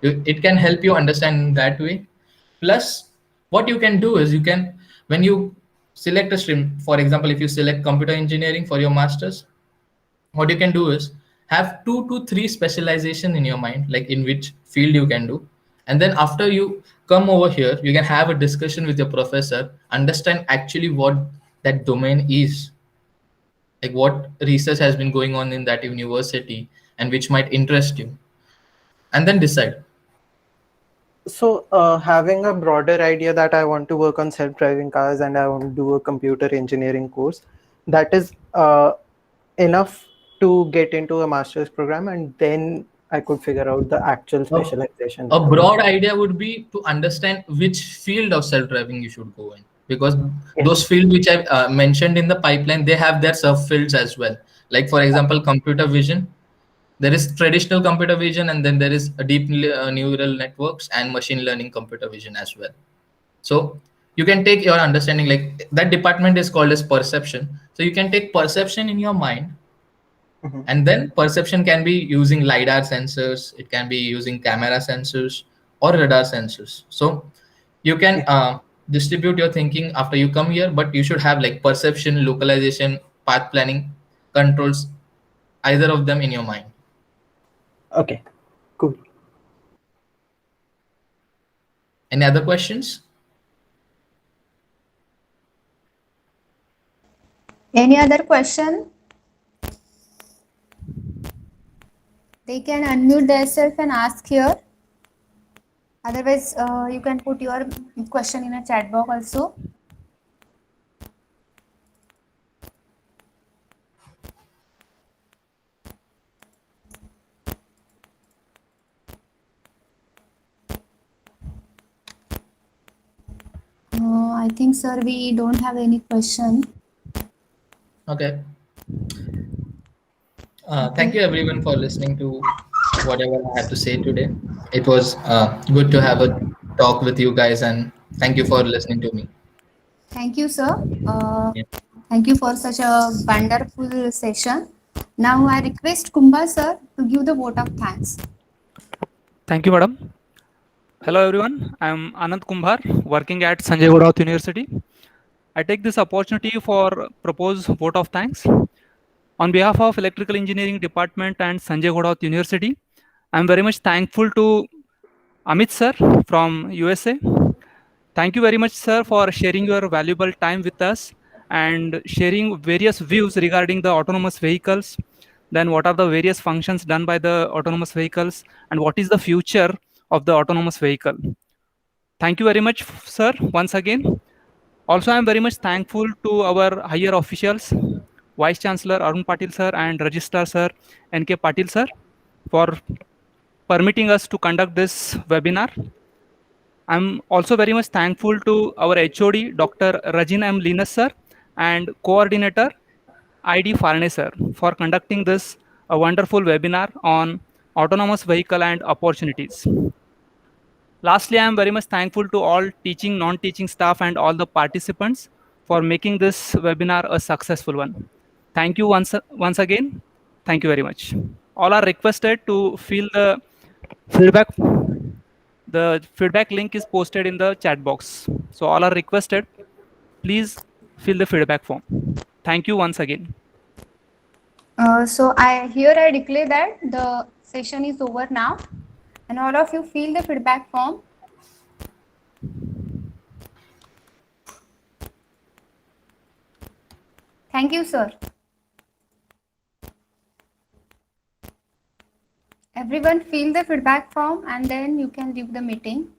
it can help you understand that way. Plus, what you can do is you can, when you select a stream, for example, if you select computer engineering for your masters, what you can do is have 2 to 3 specialization in your mind, like in which field you can do. And then after you come over here, you can have a discussion with your professor, understand actually what that domain is, like what research has been going on in that university and which might interest you, and then decide. So having a broader idea that I want to work on self-driving cars and I want to do a computer engineering course, that is enough to get into a master's program, and then I could figure out the actual specialization. A broad idea would be to understand which field of self-driving you should go in, because those fields which I mentioned in the pipeline, they have their subfields as well. Like for example, computer vision, there is traditional computer vision, and then there is a deep neural networks and machine learning computer vision as well. So you can take your understanding, like that department is called as perception. So you can take perception in your mind, and then perception can be using LiDAR sensors, it can be using camera sensors or radar sensors. So you can distribute your thinking after you come here, but you should have like perception, localization, path planning, controls, either of them in your mind. Okay, cool. Any other questions? Any other question? They can unmute themselves and ask here. Otherwise, you can put your question in a chat box also. I think, sir, we don't have any question. Okay. Thank you everyone for listening to whatever I had to say today. It was good to have a talk with you guys, and thank you for listening to me. Thank you, sir. Yeah. Thank you for such a wonderful session. Now I request Kumbha sir to give the vote of thanks. Thank you, madam. Hello, everyone. I am Anand Kumbhar, working at Sanjay Godavat University. I take this opportunity for propose vote of thanks. On behalf of Electrical Engineering Department and Sanjay Godavat University, I am very much thankful to Amit sir from USA. Thank you very much, sir, for sharing your valuable time with us and sharing various views regarding the autonomous vehicles. Then what are the various functions done by the autonomous vehicles and what is the future of the autonomous vehicle. Thank you very much, sir, once again. Also, I am very much thankful to our higher officials, Vice Chancellor Arun Patil sir and Registrar sir N.K. Patil sir, for permitting us to conduct this webinar. I'm also very much thankful to our HOD, Dr. Rajin M. Linus sir, and Coordinator ID Farne sir for conducting this a wonderful webinar on autonomous vehicle and opportunities. Lastly, I am very much thankful to all teaching, non-teaching staff and all the participants for making this webinar a successful one. Thank you once again. Thank you very much. All are requested to fill the feedback. The feedback link is posted in the chat box. So all are requested. Please fill the feedback form. Thank you once again. So I declare that the session is over now, and all of you fill the feedback form. Thank you, sir. Everyone fill the feedback form and then you can leave the meeting.